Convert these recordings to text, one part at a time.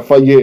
FIA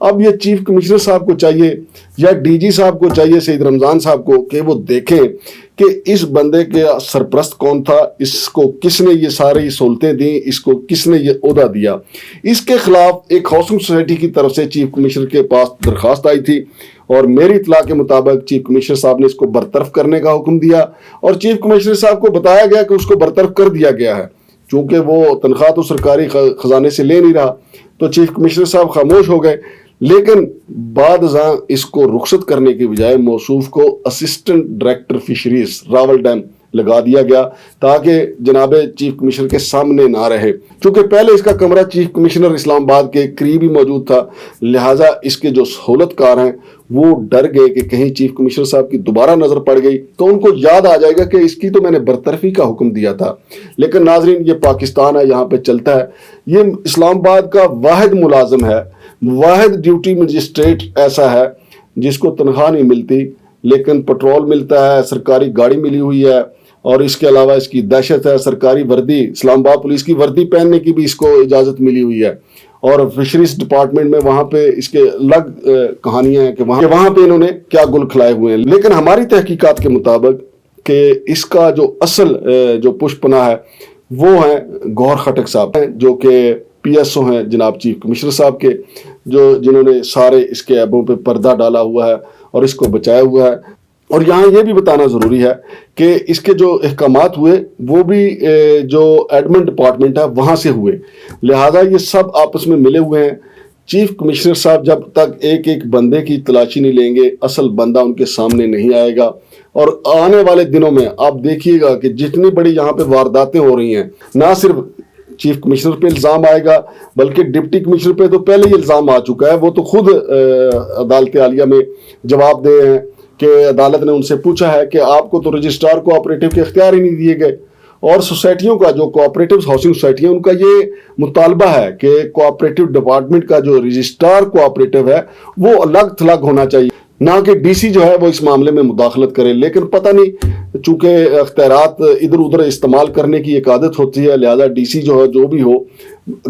اب یہ chief commissioner صاحب کو چاہیے یا ڈی جی صاحب کو چاہیے سعید رمضان صاحب کو کہ وہ دیکھیں کہ اس بندے کے سرپرست کون تھا, اس کو کس نے یہ ساری سہولتیں دیں, اس کو کس نے یہ عہدہ دیا. اس کے خلاف ایک ہاؤسنگ سوسائٹی کی طرف سے چیف کمشنر کے پاس درخواست آئی تھی اور میری اطلاع کے مطابق چیف کمشنر صاحب نے اس کو برطرف کرنے کا حکم دیا اور چیف کمشنر صاحب کو بتایا گیا کہ اس کو برطرف کر دیا گیا ہے. چونکہ وہ تنخواہ تو سرکاری خزانے سے لے نہیں رہا تو چیف کمشنر صاحب خاموش ہو گئے, لیکن بعد ازاں اس کو رخصت کرنے کی بجائے موصوف کو assistant director fisheries Rawal dam لگا دیا گیا تاکہ جناب چیف کمشنر کے سامنے نہ رہے. چونکہ پہلے اس کا کمرہ چیف کمشنر اسلام آباد کے قریب ہی موجود تھا, لہٰذا اس کے جو سہولت کار ہیں وہ ڈر گئے کہ کہیں چیف کمشنر صاحب کی دوبارہ نظر پڑ گئی تو ان کو یاد آ جائے گا کہ اس کی تو میں نے برطرفی کا حکم دیا تھا. لیکن ناظرین, یہ پاکستان ہے, یہاں پہ چلتا ہے. یہ اسلام آباد کا واحد ملازم ہے, واحد ڈیوٹی مجسٹریٹ ایسا ہے جس کو تنخواہ نہیں ملتی لیکن پٹرول ملتا ہے, سرکاری گاڑی ملی ہوئی ہے اور اس کے علاوہ اس کی دہشت ہے. سرکاری وردی, اسلام آباد پولیس کی وردی پہننے کی بھی اس کو اجازت ملی ہوئی ہے اور فشریز ڈپارٹمنٹ میں وہاں پہ اس کے الگ کہانیاں ہیں کہ وہاں پہ انہوں نے کیا گل کھلائے ہوئے ہیں. لیکن ہماری تحقیقات کے مطابق کہ اس کا جو اصل جو پش پناہ ہے وہ ہیں گوہر خٹک صاحب ہیں, جو کہ پی ایس او ہیں جناب چیف کمشنر صاحب کے, جنہوں نے سارے اس کے عیبوں پہ پردہ ڈالا ہوا ہے اور اس کو بچایا ہوا ہے. اور یہاں یہ بھی بتانا ضروری ہے کہ اس کے جو احکامات ہوئے وہ بھی جو ایڈمن ڈپارٹمنٹ ہے وہاں سے ہوئے, لہذا یہ سب آپس میں ملے ہوئے ہیں. چیف کمشنر صاحب جب تک ایک ایک بندے کی تلاشی نہیں لیں گے اصل بندہ ان کے سامنے نہیں آئے گا. اور آنے والے دنوں میں آپ دیکھیے گا کہ جتنی بڑی یہاں پہ وارداتیں ہو رہی ہیں, نہ صرف چیف کمشنر پہ الزام آئے گا بلکہ ڈپٹی کمشنر پہ تو پہلے ہی الزام آ چکا ہے. وہ تو خود عدالت عالیہ میں جواب دے ہیں کہ عدالت نے ان سے پوچھا ہے کہ آپ کو تو رجسٹرار کوآپریٹو کے اختیار ہی نہیں دیے گئے, اور سوسائٹیوں کا جو کوآپریٹو ہاؤسنگ سوسائٹی ہے ان کا یہ مطالبہ ہے کہ کوآپریٹو ڈپارٹمنٹ کا جو رجسٹرار کوآپریٹو ہے وہ الگ تھلگ ہونا چاہیے, نہ کہ ڈی سی جو ہے وہ اس معاملے میں مداخلت کرے. لیکن پتہ نہیں, چونکہ اختیارات ادھر ادھر استعمال کرنے کی ایک عادت ہوتی ہے, لہذا ڈی سی جو ہے جو بھی ہو,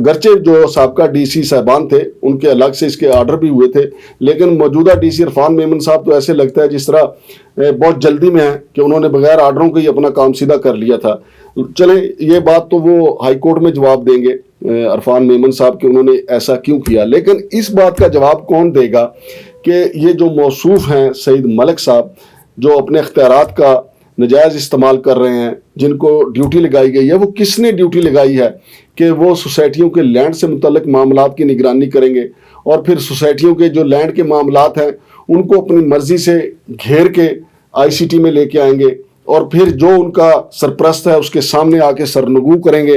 گرچہ جو سابقہ ڈی سی صاحبان تھے ان کے الگ سے اس کے آرڈر بھی ہوئے تھے, لیکن موجودہ ڈی سی عرفان میمن صاحب تو ایسے لگتا ہے جس طرح بہت جلدی میں ہے کہ انہوں نے بغیر آرڈروں کے ہی اپنا کام سیدھا کر لیا تھا. چلیں یہ بات تو وہ ہائی کورٹ میں جواب دیں گے عرفان میمن صاحب کہ انہوں نے ایسا کیوں کیا, لیکن اس بات کا جواب کون دے گا کہ یہ جو موصوف ہیں سعید ملک صاحب جو اپنے اختیارات کا نجائز استعمال کر رہے ہیں, جن کو ڈیوٹی لگائی گئی ہے, وہ کس نے ڈیوٹی لگائی ہے کہ وہ سوسائٹیوں کے لینڈ سے متعلق معاملات کی نگرانی کریں گے اور پھر سوسائٹیوں کے جو لینڈ کے معاملات ہیں ان کو اپنی مرضی سے گھیر کے آئی سی ٹی میں لے کے آئیں گے اور پھر جو ان کا سرپرست ہے اس کے سامنے آ کے سرنگو کریں گے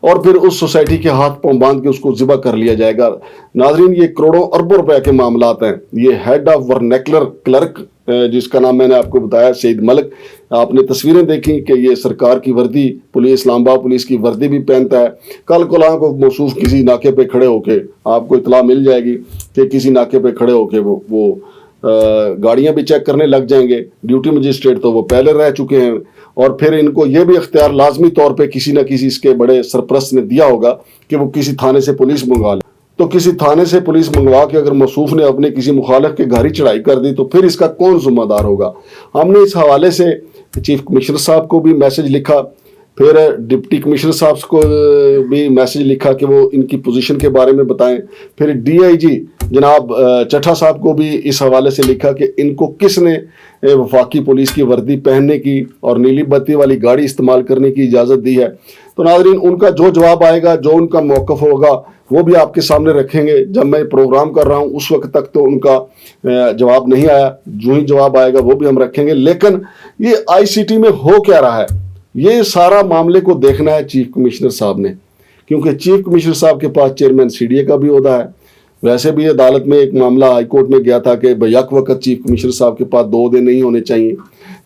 اور پھر اس سوسائٹی کے ہاتھ پاؤں باندھ کے اس کو ذبح کر لیا جائے گا. ناظرین, یہ کروڑوں اربوں روپے کے معاملات ہیں. یہ ہیڈ آف ورنیکولر کلرک جس کا نام میں نے آپ کو بتایا سعید ملک, آپ نے تصویریں دیکھی کہ یہ سرکار کی وردی پولیس اسلام آباد پولیس کی وردی بھی پہنتا ہے. کل کلاں کو موصوف کسی ناکے پہ کھڑے ہو کے آپ کو اطلاع مل جائے گی کہ کسی ناکے پہ کھڑے ہو کے وہ گاڑیاں بھی چیک کرنے لگ جائیں گے. ڈیوٹی مجسٹریٹ تو وہ پہلے رہ چکے ہیں اور پھر ان کو یہ بھی اختیار لازمی طور پہ کسی نہ کسی اس کے بڑے سرپرست نے دیا ہوگا کہ وہ کسی تھانے سے پولیس منگوا لے. تو کسی تھانے سے پولیس منگوا کے اگر موصوف نے اپنے کسی مخالف کے گھر ہی چڑھائی کر دی تو پھر اس کا کون ذمہ دار ہوگا. ہم نے اس حوالے سے چیف کمشنر صاحب کو بھی میسج لکھا, پھر ڈپٹی کمشنر صاحب کو بھی میسج لکھا کہ وہ ان کی پوزیشن کے بارے میں بتائیں, پھر ڈی آئی جی جناب چٹھا صاحب کو بھی اس حوالے سے لکھا کہ ان کو کس نے وفاقی پولیس کی وردی پہننے کی اور نیلی بتی والی گاڑی استعمال کرنے کی اجازت دی ہے. تو ناظرین, ان کا جو جواب آئے گا, جو ان کا موقف ہوگا وہ بھی آپ کے سامنے رکھیں گے. جب میں پروگرام کر رہا ہوں اس وقت تک تو ان کا جواب نہیں آیا, جو ہی جواب آئے گا وہ بھی ہم رکھیں گے. لیکن یہ آئی سی ٹی میں ہو کیا رہا ہے, یہ سارا معاملے کو دیکھنا ہے چیف کمشنر صاحب نے, کیونکہ چیف کمشنر صاحب کے پاس چیئرمین سی ڈی اے کا بھی عہدہ ہے. ویسے بھی عدالت میں ایک معاملہ ہائی کورٹ میں گیا تھا کہ یک وقت چیف کمشنر صاحب کے پاس 2 عہدے نہیں ہونے چاہیے.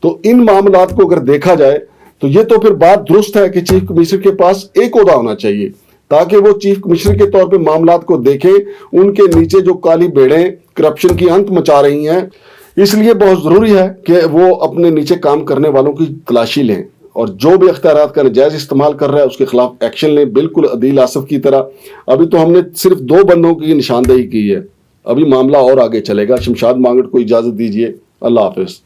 تو ان معاملات کو اگر دیکھا جائے تو یہ تو پھر بات درست ہے کہ چیف کمشنر کے پاس ایک عہدہ ہونا چاہیے تاکہ وہ چیف کمشنر کے طور پہ معاملات کو دیکھیں. ان کے نیچے جو کالی بھیڑیں کرپشن کی انت مچا رہی ہیں, اس لیے بہت ضروری ہے کہ وہ اپنے نیچے کام کرنے والوں کی تلاشی لیں اور جو بھی اختیارات کا نجائز استعمال کر رہا ہے اس کے خلاف ایکشن لیں, بالکل عدیل آصف کی طرح. ابھی تو ہم نے صرف 2 بندوں کی نشاندہی کی ہے, ابھی معاملہ اور آگے چلے گا. شمشاد مانگٹ کو اجازت دیجیے. اللہ حافظ.